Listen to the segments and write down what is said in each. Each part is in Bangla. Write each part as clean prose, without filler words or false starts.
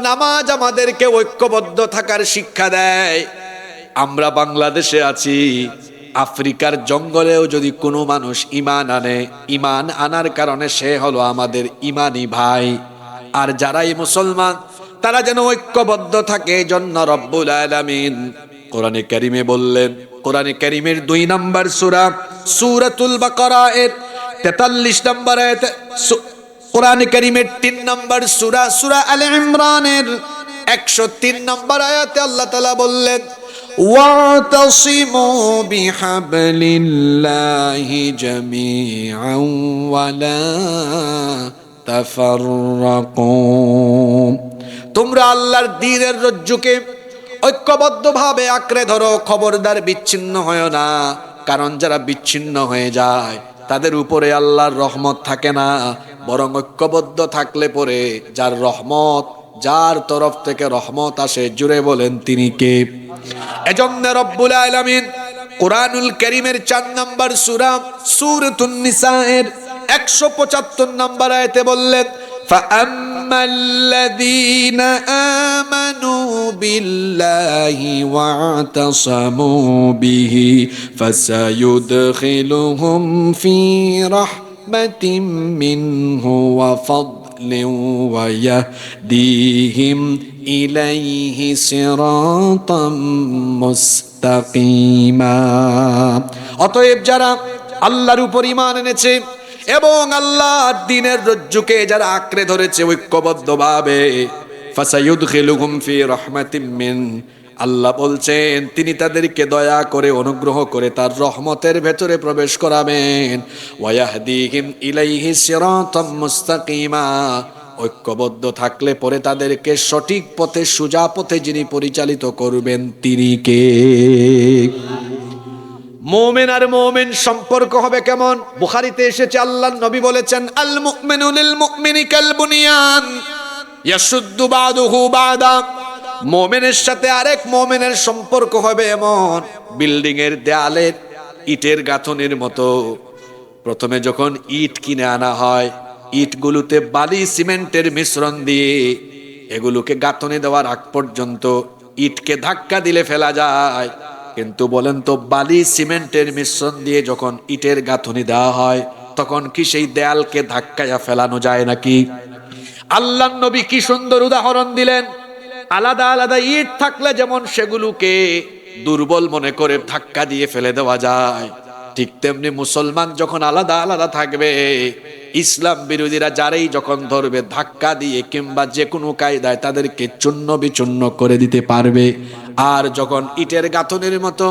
নামাজ আমাদেরকে ঐক্যবদ্ধ থাকার শিক্ষা দেয়। আমরা বাংলাদেশে আছি, আফ্রিকার জঙ্গলেও যদি কোনো মানুষ ঈমান আনে, ঈমান আনার কারণে সে হলো আমাদের ঈমানি ভাই। আর যারাই মুসলমান তারা যেন ঐক্যবদ্ধ থাকে, জন্য রব্বুল আলামিন কোরআনে কারিমে বললেন, কোরআনে কারিমের 2 নম্বর সূরা সূরাতুল বাকারা এর 43 নম্বর আয়াতে, কোরআনে কারিমের 3 নম্বর সূরা সূরা আলে ইমরানের 103 নম্বর আয়াতে আল্লাহ তাআলা বললেন, ওয়াতাসিমু বিহাবলিল্লাহি জামিআন ওয়ালা তাফাররাকু, তোমরা আল্লাহর দ্বীনের রজ্জুকে ঐক্যবদ্ধভাবে আঁকড়ে ধরো, খবরদার বিচ্ছিন্ন হয় না। কারণ যারা বিচ্ছিন্ন হয়ে যায় তাদের উপরে আল্লাহর রহমত থাকে না, বরং ঐক্যবদ্ধ থাকলে পরে যার রহমত, যার তরফ থেকে রহমত আসে, জুড়ে বলেন তিনি কে? এজন্য রব্বুল আলামিন কোরআনুল কারীমের 4 নম্বর সূরা সূরাতুন নিসা এর 175 নম্বর আয়াতে বললেন, ফাআম্মাল্লাযীনা আমানু বিল্লাহি ওয়াতাসামু বিহি ফাসায়ুদখিলুহুম ফি রাহমাতিম মিনহু ওয়া ফাদলিন ওয়া ইয়াহদিহিম ইলাইহি সিরাতাম মুস্তাকিমা। অতএব যারা আল্লাহর উপর ঈমান এনেছে এবং আল্লাহর দ্বীনের রজ্জুকে যারা আঁকড়ে ধরেছে ঐক্যবদ্ধভাবে, ফাসায়ুদখিলুহুম ফি রাহমাতিম মিন, আল্লাহ বলছেন তিনি তাদেরকে দয়া করে, অনুগ্রহ করে তার রহমতের ভেতরে প্রবেশ করাবেন। ওয়া ইয়াহদিহিম ইলাইহি সিরাতাম মুস্তাকিমা, ঐক্যবদ্ধ থাকলে পরে তাদেরকে সঠিক পথে, সোজা পথে যিনি পরিচালিত করবেন তিনি কে? মুমিন আর মুমিন সম্পর্ক হবে কেমন? বুখারীতে এসেছে, আল্লাহর নবী বলেছেন, আল মুমিনু লিল মুমিনি কাল বুনিয়ান ইয়াশুদ্দু বাদুহু বাদা, মুমিনের সাথে আরেক মুমিনের সম্পর্ক হবে এমন বিল্ডিং এর দেয়ালের ইটের গাঁথনির মতো। প্রথমে যখন ইট কিনে আনা হয়, ইটগুলোতে বালি সিমেন্টের মিশ্রণ দিয়ে এগুলোকে গাঁথনি দেওয়ার আগ পর্যন্ত ইটকে ধাক্কা দিলে ফেলা যায়, কিন্তু বলেন তো বালি সিমেন্টের মিশ্রণ দিয়ে যখন ইটের গাঁথনি দেওয়া হয় তখন কি সেই দেয়ালকে ধাক্কায়া ফেলানো যায় নাকি? আল্লাহর নবী কি সুন্দর উদাহরণ দিলেন, আলাদা আলাদা ইট থাকলে যেমন সেগুলোকে দুর্বল মনে করে ধাক্কা দিয়ে ফেলে দেওয়া যায়, ঠিক তেমনি মুসলমান যখন আলাদা আলাদা থাকবে, ইসলাম বিরোধীরা যারাই যখন ধরবে ধাক্কা দিয়ে কিংবা যে কোনো কায়দায় তাদেরকে চূর্ণ বিচূর্ণ করে দিতে পারবে। আর যখন ইটের গাঁথনির মতো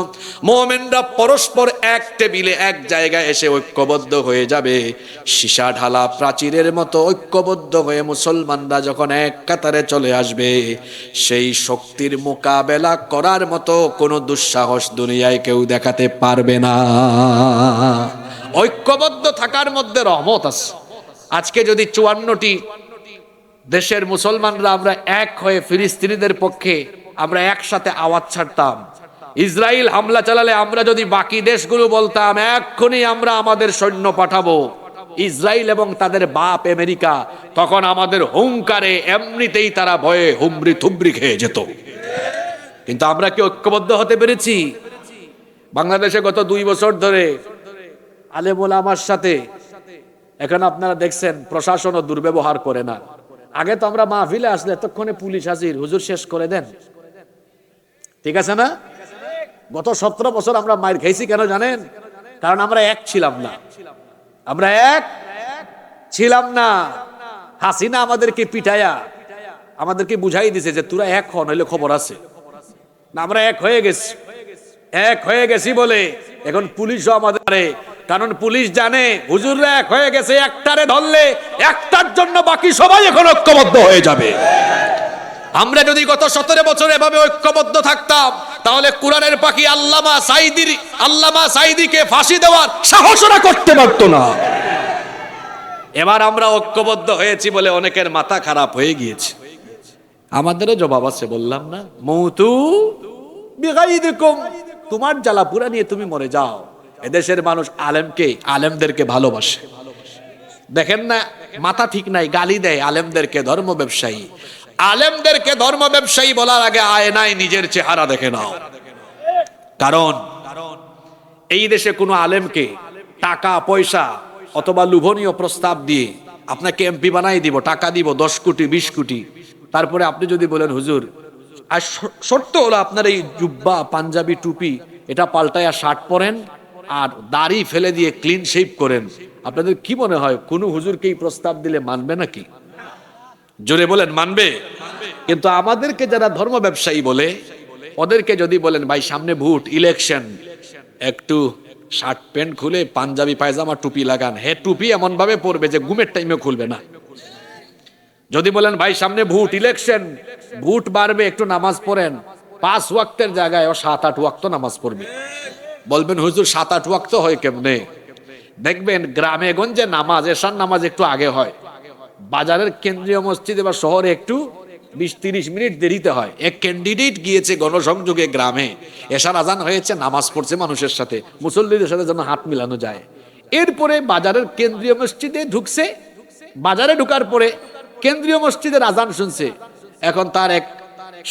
মুমিনরা পরস্পর এক টেবিলে এক জায়গায় এসে ঐক্যবদ্ধ হয়ে যাবে, সীসা ঢালা প্রাচীরের মতো ঐক্যবদ্ধ হয়ে মুসলমানরা যখন এক কাতারে চলে আসবে, সেই শক্তির মোকাবেলা করার মতো কোনো দুঃসাহস দুনিয়ায় কেউ দেখাতে পারবে না। ঐক্যবদ্ধ থাকার মধ্যে রহমত আছে। আজকে যদি 54টি দেশের মুসলমানরা আমরা এক হয়ে ফিলিস্তিনিদের পক্ষে আমরা একসাথে আওয়াজ ছাড়তাম, ইসরায়েল হামলা চালালে আমরা যদি বাকি দেশগুলো বলতাম এক্ষুনি আমরা আমাদের সৈন্য পাঠাবো, ইসরায়েল এবং তাদের বাপ আমেরিকা তখন আমাদের হুঙ্কারে এমনিতেই তারা ভয়ে হুমড়ি থুবড়ি খেয়ে যেত। কিন্তু আমরা কি ঐক্যবদ্ধ হতে পেরেছি? বাংলাদেশে গত 2 বছর ধরে আলেম ওলামার সাথে এখন আপনারা দেখছেন প্রশাসনও দুর্ব্যবহার করে না। আগে তো আমরা মাহফিলে আসলে এতক্ষণে পুলিশ হাজির, হুজুর শেষ করে দেন, ঠিক আছে না? গত 17 বছর আমরা মাইর খাইছি কেন জানেন? কারণ আমরা এক ছিলাম না, আমরা এক ছিলাম না। হাসিনা আমাদেরকে পিটায়া আমাদেরকে বুঝাই দিছে যে তোরা এক হন, হইলে খবর আছে না। আমরা এক হয়ে গেছি, এক হয়ে গেছি বলে এখন পুলিশও আমাদের, কারণ পুলিশ জানে হুজুররা এক হয়ে গেছে, একটারে ধরলে একটার জন্য বাকি সবাই এখন ঐক্যবদ্ধ হয়ে যাবে। আমরা যদি গত 17 বছর এভাবে ঐক্যবদ্ধ থাকতাম তাহলে কোরআনের পাখি আল্লামা সাঈদীকে ফাঁসি দেওয়ার সাহস ওরা করতে পারত না। এবার আমরা ঐক্যবদ্ধ হয়েছি বলে অনেকের মাথা খারাপ হয়ে গিয়েছে। আমাদেরও জবাব আছে, বললাম না, মৌতু বিগাইদিকুম, তোমার জ্বালা পুরা নিয়ে তুমি মরে যাও। এদেশের মানুষ আলেমদেরকে ভালোবাসে, দেখেন না মাথা ঠিক নাই গালি দেয় আলেমদেরকে, ধর্ম ব্যবসায়ী। আলেমদেরকে ধর্ম ব্যবসায়ী বলার আগে আয়নায় নিজের চেহারা দেখে নাও। কারণ এই দেশে কোনো আলেমকে টাকা পয়সা অথবা লোভনীয় প্রস্তাব দিয়ে আপনাকে এমপি বানাই দিব, টাকা দিব 10 কোটি 20 কোটি, তারপরে আপনি যদি বলেন হুজুর, আর শর্ত হলো আপনার এই জুব্বা পাঞ্জাবি টুপি এটা পাল্টায়া শার্ট পরেন আর দাড়ি ফেলে দিয়ে ক্লিন শেভ করেন, আপনাদের কি মনে হয় কোনো হুজুরকে এই প্রস্তাব দিলে মানবে নাকি? জোরে বলেন মানবে? কিন্তু আমাদেরকে যারা ধর্ম ব্যবসায়ী বলে, ওদেরকে যদি বলেন ভাই সামনে ভোট ইলেকশন, একটু শার্ট প্যান্ট খুলে পাঞ্জাবি পায়জামা টুপি লাগান, হে টুপি এমন ভাবে পরবে যে ঘুমের টাইমে খুলবে না। যদি বলেন ভাই সামনে ভোট ইলেকশন, ভোট বাড়বে, একটু নামাজ পড়েন, 5 ওয়াক্তের জায়গায় ও 7-8 ওয়াক্ত নামাজ পড়বে। বলবেন হুজুর 7-8 ওয়াক্ত হয় কেমনে? দেখবেন গ্রামে গঞ্জে নামাজ, এশার নামাজ একটু আগে হয়, বাজারের কেন্দ্রীয় মসজিদে বা শহরে একটু 20-30 মিনিট দেরিতে হয়। এক ক্যান্ডিডেট গিয়েছে গণসংযোগে গ্রামে, এশার আজান হয়েছে, নামাজ পড়ছে মানুষের সাথে, মুসল্লিদের সাথে যেন হাত মিলানো যায়। এরপরে বাজারের কেন্দ্রীয় মসজিদে ঢুকছে, বাজারে ঢুকার পরে কেন্দ্রীয় মসজিদের আজান শুনছে। এখন তার এক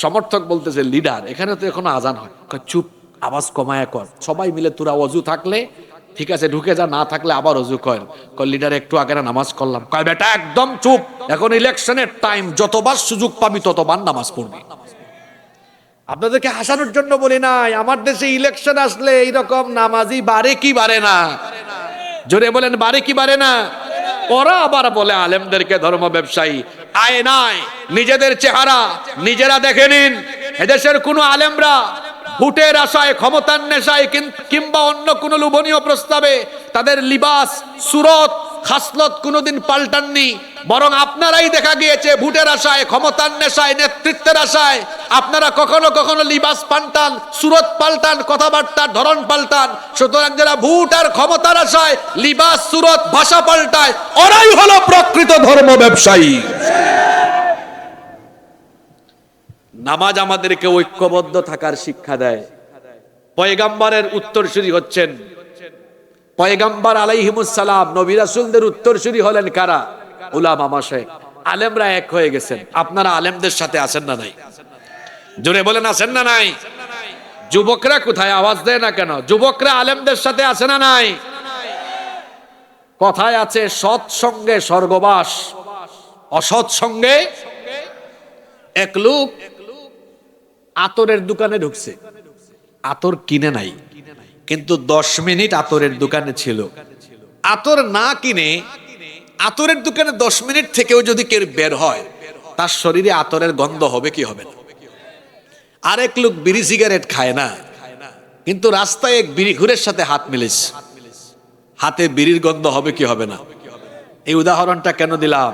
সমর্থক বলতেছে, লিডার এখানে তো এখনো আজান হয়। চুপ, আওয়াজ কমায় কর, সবাই মিলে তোরা অজু থাকলে ঠিক আছে ঢুকে যা, না থাকলে আবার অজু কর। লিডার একটু আগে নামাজ করলাম। কয় বেটা একদম চুপ, এখন ইলেকশনের টাইম, যতবার সুযোগ পাবি ততবার নামাজ পড়বি। আপনাদেরকে হাসানোর জন্য বলি নাই, আমার দেশে ইলেকশন আসলে এইরকম নামাজি বাড়ে কি বাড়ে না? জোরে বলেন বাড়ে কি বাড়ে না? ওরা আবার বলে আলেমদেরকে ধর্ম ব্যবসায়ী। আয়নায় নিজেদের চেহারা নিজেরা দেখে নিন। এদেশের কোন আলেমরা ভোটের আশায়, ক্ষমতার নেশায় কিংবা অন্য কোন লোভনীয় প্রস্তাবে তাদের লিবাস, সুরত, খাসলত কোনোদিন পাল্টাননি, বরং আপনারাই দেখা গিয়েছে ভোটের আশায়, ক্ষমতার নেশায়, নেতৃত্বের আশায় আপনারা কখনো কখনো লিবাস পাল্টান, সুরত পাল্টান, কথাবার্তার ধরন পাল্টান। সুতরাং যারা ভোট আর ক্ষমতার আশায় লিবাস, সুরত, ভাষা পাল্টায়, ওরাই হলো প্রকৃত ধর্ম ব্যবসায়ী। নামাজ আমাদেরকে ঐক্যবদ্ধ থাকার শিক্ষা দেয়। পয়গাম্বরের উত্তরসূরি হচ্ছেন পয়গাম্বর আলাইহিমুস সালাম, নবী রাসূলদের উত্তরসূরি হলেন কারা? উলামা মাশায়েখ, আলেমরা এক হয়ে গেছেন। আপনারা আলেমদের সাথে আছেন না নাই? জোরে বলেন আছেন না নাই? যুবকরা কোথায়? আওয়াজ দেয় না কেন? যুবকরা আলেমদের সাথে আছে না নাই? কথায় আছে সৎ সঙ্গে স্বর্গবাস, অসৎ সঙ্গে। এক লোক আতরের দোকানে ঢুকছে, আতর কিনে নাই, কিন্তু 10 মিনিট আতরের দোকানে ছিল। আতর না কিনে আতরের দোকানে 10 মিনিট থেকেও যদি কেউ বের হয়, তার শরীরে আতরের গন্ধ হবে কি হবে না? আরেক লোক বিড়ি সিগারেট খায় না, কিন্তু রাস্তায় এক বিড়ি ঘুরের সাথে হাত মিলেছে, হাতে বিড়ির গন্ধ হবে কি হবে না? এই উদাহরণটা কেন দিলাম?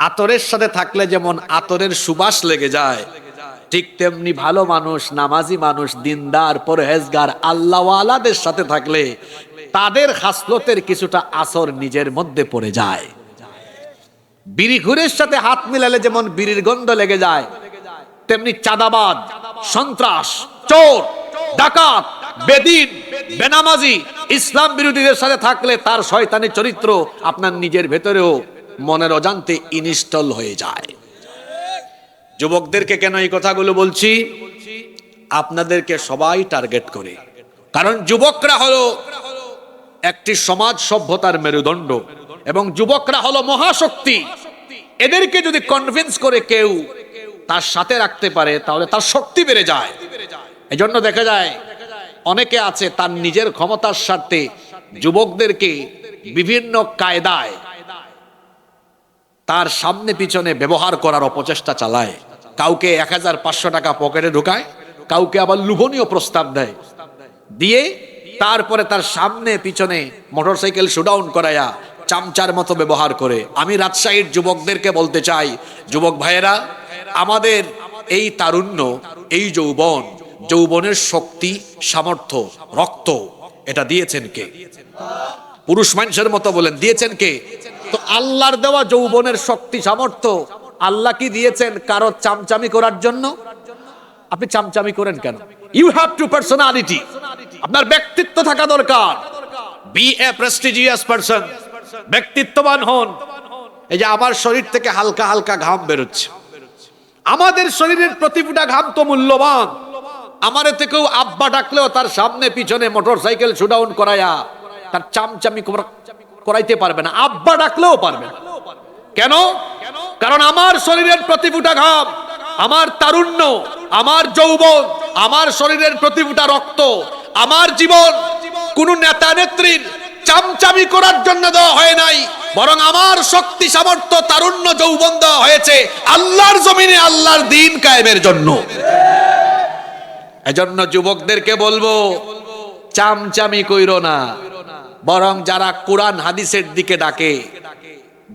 আতরের সাথে থাকলে যেমন আতরের সুবাস লেগে যায়, ঠিক তেমনি ভালো মানুষ, নামাজি মানুষ, দিনদার, পরহেজগার, আল্লাহওয়ালাদের সাথে থাকলে তাদের খাসলতের কিছুটা আসর নিজের মধ্যে পড়ে যায়। বিড়ি ঘুরের সাথে হাত মিলালে যেমন বিড়ির গন্ধ লেগে যায়, তেমনি চাঁদাবাজ, সন্ত্রাস, চোর, ডাকাত, বেদিন, বেনামাজি, ইসলাম বিরোধীদের সাথে থাকলে তার শয়তানি চরিত্র আপনার নিজের ভেতরেও মনের অজান্তে ইনস্টল হয়ে যায়। যুবকদেরকে কেন এই কথাগুলো বলছি? আপনাদেরকে সবাই টার্গেট করে, কারণ যুবকরা হলো একটি সমাজ সভ্যতার মেরুদণ্ড এবং যুবকরা হলো মহাশক্তি। এদেরকে যদি কনভিন্স করে কেউ তার সাথে রাখতে পারে, তাহলে তার শক্তি বেড়ে যায়। এজন্য দেখা যায় অনেকে আছে তার নিজের ক্ষমতার স্বার্থে যুবকদেরকে বিভিন্ন কায়দায় তার সামনে পিছনে ব্যবহার করার অপচেষ্টা চালায়। কাউকে 1500 টাকা পকেটে ঢুকায়, কাউকে আবার লোভনীয় প্রস্তাব দেয়, দিয়ে তারপরে তার সামনে পিছনে মোটরসাইকেল শোডাউন করায়া চামচার মতো ব্যবহার করে। আমি রাজশাহীর যুবকদেরকে বলতে চাই, যুবক ভাইয়েরা, আমাদের এই তারুণ্য, এই যৌবন, যৌবনের শক্তি, সামর্থ্য, রক্ত, এটা দিয়েছেন কে? পুরুষ মানুষের মতো বলেন, দিয়েছেন কে? তো আল্লাহর দেওয়া যৌবনের শক্তি, সামর্থ্য আল্লাহ কি দিয়েছেন কারো চামচামি করার জন্য? আপনি চামচামি করেন কেন? ইউ হ্যাভ টু পার্সোনালিটি, আপনার ব্যক্তিত্ব থাকা দরকার। বি এ প্রেস্টিজিয়াস পারসন, ব্যক্তিত্ববান হন। এই যে আমার শরীর থেকে হালকা হালকা ঘাম বেরোচ্ছে, আমাদের শরীরের প্রতি ফোঁটা ঘাম তো মূল্যবান। আমারে থেকেও আব্বা ডাকলেও তার সামনে পিছনে মোটরসাইকেল শোডাউন করায়া তার চামচামি করাইতে পারবে না, আব্বা ডাকলেও পারবে না। কেন? কারণ আমার শরীরের প্রতি ফোঁটা ঘাম, আমার তারুণ্য, আমার যৌবন, আমার শরীরের প্রতি ফোঁটা রক্ত, আমার জীবন কোন নেতা নেত্রীর চামচামি করার জন্য দেওয়া হয় নাই, বরং আমার শক্তি সামর্থ্য তারুণ্য যৌবন দেওয়া হয়েছে আল্লাহর জমিনে আল্লাহর দ্বীন কায়েমের জন্য। এজন্য যুবকদেরকে বলবো, চামচামি কইরো না, বরং যারা কোরআন হাদিসের দিকে ডাকে,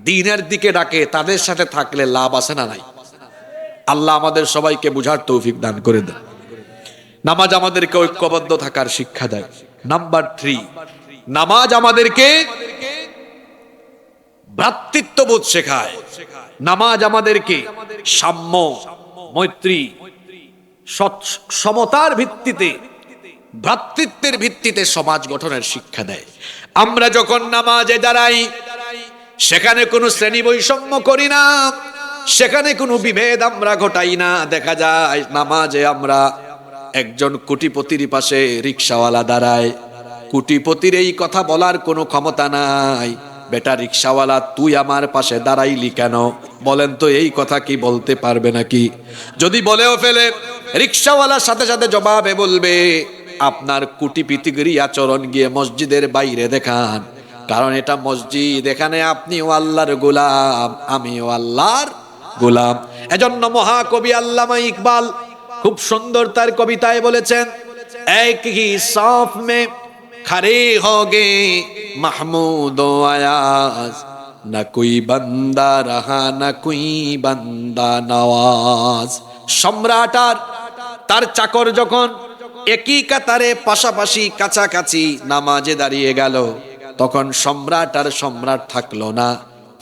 দ্বীনের দিকে ডাকে, তাদের সাথে থাকলে লাভ আছে না নাই? আল্লাহ আমাদের সবাইকে বুঝার তৌফিক দান করে দেন। নামাজ আমাদেরকে ঐক্যবদ্ধ থাকার শিক্ষা দেয়। নাম্বার 3, নামাজ আমাদেরকে ভ্রাতৃত্ববোধ শেখায়। নামাজ আমাদেরকে সাম্য, মৈত্রী, সমতার ভিত্তিতে, ভ্রাতৃত্বের ভিত্তিতে সমাজ গঠনের শিক্ষা দেয়। আমরা যখন নামাজে দাঁড়াই সেখানে কোনো শ্রেণী বৈষম্য করি না, সেখানে কোনো বিভেদ আমরা ঘটাই না। দেখা যায় নামাজে আমরা একজন কোটিপতির পাশে রিকশাওয়ালা দাঁড়ায়, কোটিপতির এই কথা বলার কোনো ক্ষমতা নাই, বেটা রিকশাওয়ালা তুই আমার পাশে দাঁড়াইলি কেন? বলেন তো, এই কথা কি বলতে পারবে নাকি? যদি বলেও ফেলে, রিকশাওয়ালার সাথে সাথে জবাবে বলবে, আপনার কোটিপতিগিরি আচরণ গিয়ে মসজিদের বাইরে দেখান, কারণ এটা মসজিদ, এখানে আপনিও আল্লাহর গোলাম, আমিও আল্লাহর গোলাম। এজন্য মহাকবি আল্লামা ইকবাল খুব সুন্দর তার কবিতায় বলেছেন, এক হি সাফ মে খড়ে হোগে মাহমুদ ও আয়াজ, না কোই বান্দা রহা না কোই বান্দা নওয়াজ। সম্রাট আর তার চাকর যখন একই কাতারে পাশাপাশি কাছাকাছি নামাজে দাঁড়িয়ে গেল, তখন সম্রাট আর সম্রাট থাকলো না,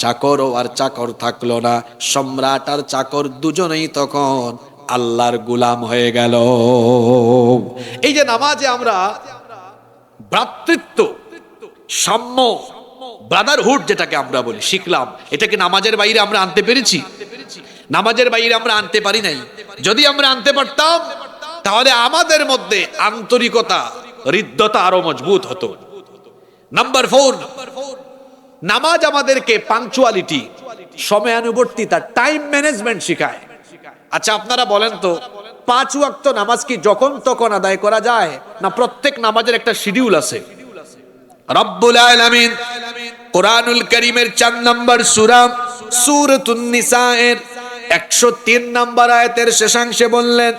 চাকরও আর চাকর থাকলো না, সম্রাট আর চাকর দুজনেই তখন আল্লাহর গোলাম হয়ে গেল। এই যে নামাজে আমরা ভ্রাতৃত্ব, সাম্য, ব্রাদারহুড যেটাকে আমরা বলি শিখলাম, এটাকে নামাজের বাইরে আমরা আনতে পেরেছি? নামাজের বাইরে আমরা আনতে পারি নাই। যদি আমরা আনতে পারতাম তাহলে আমাদের মধ্যে আন্তরিকতা, হৃদ্যতা আরো মজবুত হতো। নাম্বার 4, নামাজ আমাদেরকে পাংচুয়ালিটি, সময়ানুবর্তিতা, টাইম ম্যানেজমেন্ট শেখায়। আচ্ছা আপনারা বলেন তো, 5 ওয়াক্ত নামাজ কি যখন তখন আদায় করা যায়, না প্রত্যেক নামাজের একটা শিডিউল আছে? রব্বুল আলামিন কোরআনুল কারীমের 4 নম্বর সূরা সূরাতুন নিসা এর 103 নম্বর আয়াতের শেষাংশে বললেন,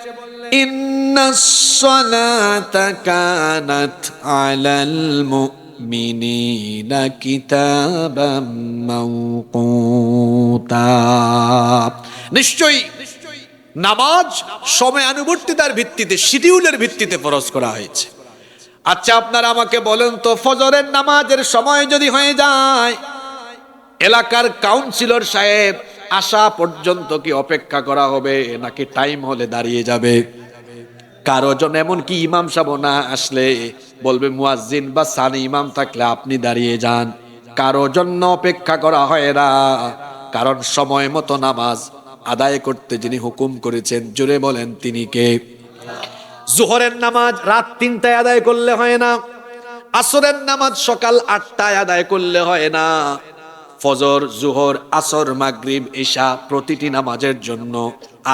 ইন্নাস সালাতা কানাত আলাল মুমিনিনা কিতাবাম মাওকুতা। নিশ্চয়ই নামাজ সময়ানুবর্তিতার ভিত্তিতে, শিডিউলের ভিত্তিতে ফরজ করা হয়েছে। আচ্ছা আপনারা আমাকে বলেন তো, ফজরের নামাজের সময় যদি হয়ে যায়, এলাকার কাউন্সিলর সাহেব আসা পর্যন্ত কি অপেক্ষা করা হবে, নাকি টাইম হলে দাঁড়িয়ে যাবে? কারো জন্য এমনকি ইমাম সাহেব না আসলে বলবে মুয়াজ্জিন বা সানি ইমাম থাকলে আপনি দাঁড়িয়ে যান। কারো জন্য অপেক্ষা করা হয় না, কারণ সময় মতো নামাজ আদায় করতে যিনি হুকুম করেছেন, জোরে বলেন তিনি কে? জোহরের নামাজ রাত 3টায় আদায় করলে হয় না, আসরের নামাজ সকাল 8টায় আদায় করলে হয় না। ফজর, জোহর, আসর, মাগরিব, ইশা প্রতিটি নামাজের জন্য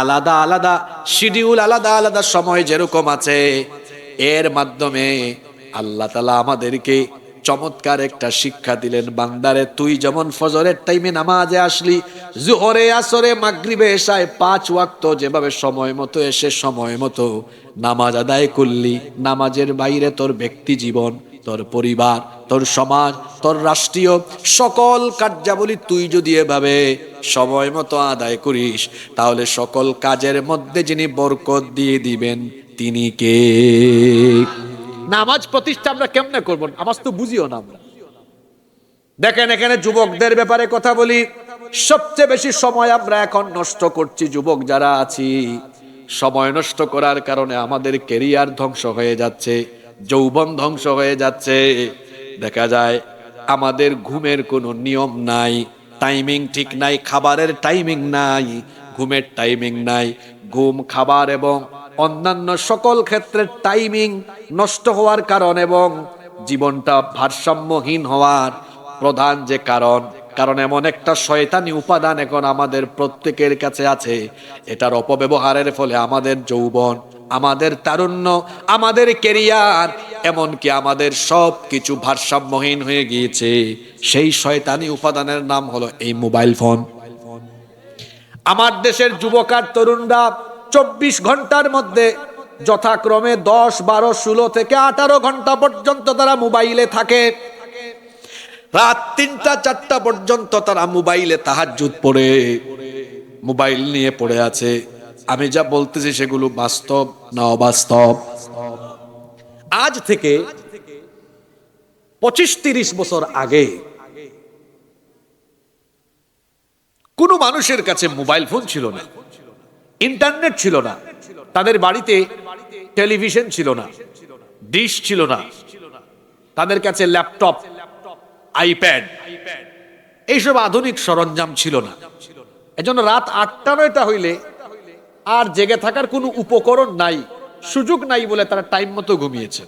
আলাদা আলাদা শিডিউল, আলাদা আলাদা সময় যেরকম আছে, এর মাধ্যমে আল্লাহ তাআলা আমাদেরকে চমৎকার একটা শিক্ষা দিলেন, বান্দারে তুই যেমন ফজরের টাইমে নামাজে আসলি, জোহরে, আসরে, মাগরিবে, ইশায় 5 ওয়াক্ত যেভাবে সময় মতো এসে সময় মতো নামাজ আদায় করলি, নামাজের বাইরে তোর ব্যক্তি জীবন, তোর পরিবার, তোর সমাজ, তোর রাষ্ট্রীয় সকল কার্যাবলী তুই যদি এভাবে সময় মতো আদায় করিস, তাহলে সকল কাজের মধ্যে যিনি বরকত দিয়ে দিবেন তিনি কে? নামাজ প্রতিষ্ঠা আমরা কেমনে করব? নামাজ তো বুঝিও না আমরা। দেখেন এখানে যুবকদের ব্যাপারে কথা বলি, সবচেয়ে বেশি সময় আমরা এখন নষ্ট করছি যুবক যারা আছি। সময় নষ্ট করার কারণে আমাদের ক্যারিয়ার ধ্বংস হয়ে যাচ্ছে, যৌবন ধ্বংস হয়ে যাচ্ছে। দেখা যায় আমাদের ঘুমের কোনো নিয়ম নাই, টাইমিং ঠিক নাই, খাবারের টাইমিং নাই, ঘুমের টাইমিং নাই। ঘুম, খাবার এবং অন্যান্য সকল ক্ষেত্রে টাইমিং নষ্ট হওয়ার কারণ এবং জীবনটা ভারসাম্যহীন হওয়ার প্রধান যে কারণ এমন একটা শয়তানি উপাদান এখন আমাদের প্রত্যেকের কাছে আছে। এটার অপব্যবহারের ফলে আমাদের যৌবন, আমাদের তারুণ্য, আমাদের কেরিয়ার, এমনকি আমাদের সব কিছু ভারসাম্যহীন হয়ে গিয়েছে। সেই শয়তানি উপাদানের নাম হলো এই মোবাইল ফোন। আমার দেশের যুবক আর তরুণরা 24 ঘন্টার মধ্যে যথাক্রমে 10, 12, 16 থেকে 18 ঘন্টা পর্যন্ত তারা মোবাইলে থাকে। রাত 3টা 4টা পর্যন্ত তারা মোবাইলে তাহাজ্জুদ পড়ে, মোবাইল নিয়ে পড়ে আছে। আমি যা বলতেছি সেগুলো বাস্তব না অবাস্তব? আজ থেকে 25-30 বছর আগে কোন মানুষের কাছে মোবাইল ফোন ছিল না, ইন্টারনেট ছিল না, তাদের বাড়িতে টেলিভিশন ছিল না, ডিশ ছিল না, তাদের কাছে ল্যাপটপ, আইপ্যাড, এইসব আধুনিক সরঞ্জাম ছিল না। এজন্য রাত 8টা-9টা হইলে আর জেগে থাকার কোনো উপকরণ নাই, সুযোগ নাই বলে তারা টাইম মতো ঘুমিয়েছে।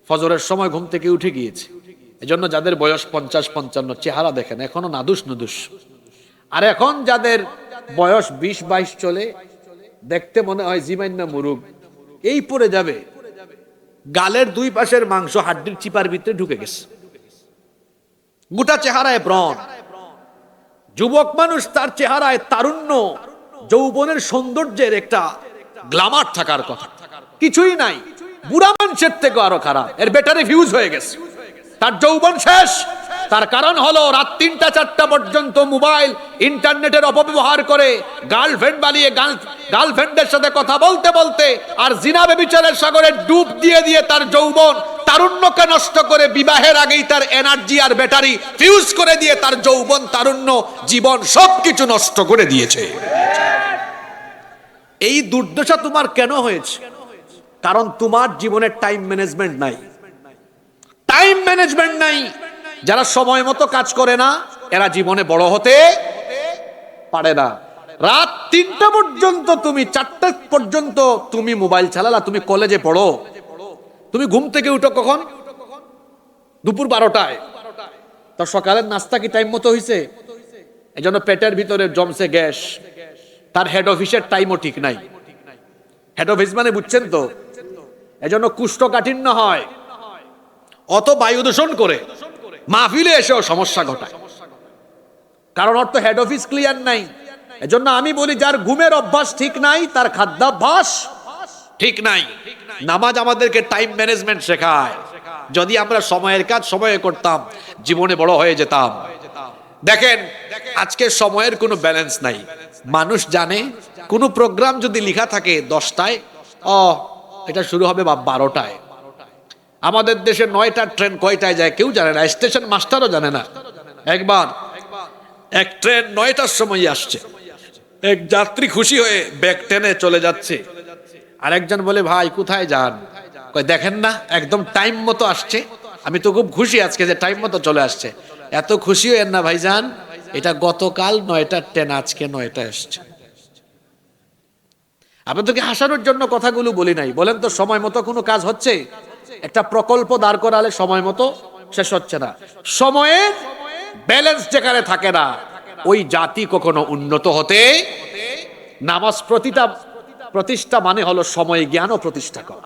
ফজরের সময় ঘুম থেকে উঠে গিয়েছে। এজন্য যাদের বয়স 50-55 চেহারা দেখেন এখনো নাদুস নুদুস। আর এখন যাদের বয়স 20-22 চলে, দেখতে মনে হয় জিমাইন্না মুরুগ, এই পড়ে যাবে। গালের 2 পাশের মাংস হাড্ডির চিপার ভিতরে ঢুকে গেছে, গোটা চেহারায় ব্রণ। যুবক মানুষ, তার চেহারায় তারুণ্য, যৌবনের সৌন্দর্যের একটা গ্ল্যামার থাকার কথা, কিছুই নাই। বুড়া মানুষের থেকে আরো খারাপ, এর ব্যাটারি ফিউজ হয়ে গেছে, তার যৌবন শেষ। তার কারণ হলো রাত 3টা-4টা পর্যন্ত মোবাইল, ইন্টারনেটের অপব্যবহার করে গার্লফ্রেন্ড বানিয়ে গার্লফ্রেন্ডের সাথে কথা বলতে বলতে আর জিনা ব্যভিচারের সাগরে ডুব দিয়ে দিয়ে তার যৌবন তারুণ্যকে নষ্ট করে বিবাহের আগেই তার এনার্জি আর ব্যাটারি ফিউজ করে দিয়ে তার যৌবন, তারুণ্য, জীবন সবকিছু নষ্ট করে দিয়েছে। এই দুর্দশা তোমার কেন হয়েছে? কারণ তোমার জীবনের টাইম ম্যানেজমেন্ট নাই। টাইম ম্যানেজমেন্ট নাই। যারা সময় মতো কাজ করে না এরা জীবনে বড় হতে পারে না। রাত 3টা পর্যন্ত, তুমি 4টা পর্যন্ত তুমি মোবাইল চালালা, তুমি কলেজে পড়ো, তুমি ঘুম থেকে উঠো কখন? দুপুর 12টায়। তো সকালের নাস্তা কি টাইম মতো হইছে? এজন্য পেটের ভিতরে জমছে গ্যাস। তার হেড অফিসের টাইমও ঠিক নাই। হেড অফিস মানে বুঝছেন তো? এজন্য কুষ্ঠকাঠিন্য হয়, অত বায়ু দূষণ করে, মাহফিলে এসেও সমস্যা ঘটায়, কারণ ওর তো হেড অফিস ক্লিয়ার নাই। এজন্য আমি বলি, যার ঘুমের অভ্যাস ঠিক নাই তার খাদ্যাভ্যাস ঠিক নাই। নামাজ আমাদেরকে টাইম ম্যানেজমেন্ট শেখায়। যদি আমরা সময়ের কাজ সময়ে করতাম, জীবনে বড় হয়ে যেতাম। দেখেন, আজকে সময়ের কোনো ব্যালেন্স নাই। মানুষ জানে কোনো প্রোগ্রাম যদি লেখা থাকে 10টায়, এটা শুরু হবে 12টায়। আমাদের দেশে 9টার ট্রেন কয়টায় যায় কেউ জানে না, স্টেশন মাস্টারও জানে না। একবার এক ট্রেন 9টার সময় আসছে, এক যাত্রী খুশি হয়ে ব্যাগ টেনে চলে যাচ্ছে। আরেকজন বলে, ভাই কোথায় যান? কয়, দেখেন না একদম টাইম মতো আসছে, আমি তো খুব খুশি আজকে যে টাইম মতো চলে আসছে। এত খুশি হয়েন না ভাইজান, এটা গতকাল 9টার ট্রেন, আজকে 9টায় আসছে। আপনাদেরকে হাসানোর জন্য কথাগুলো বলি নাই। বলেন তো, সময় মতো কোনো কাজ হচ্ছে? একটা প্রকল্প দাঁড় করালে সময় মতো শেষ হচ্ছে না। সময়ের ব্যালেন্স যেখানে থাকে না, ওই জাতি কখনো উন্নত হতে। নামাজ প্রতিষ্ঠা মানে হলো সময় জ্ঞান ও প্রতিষ্ঠা করা।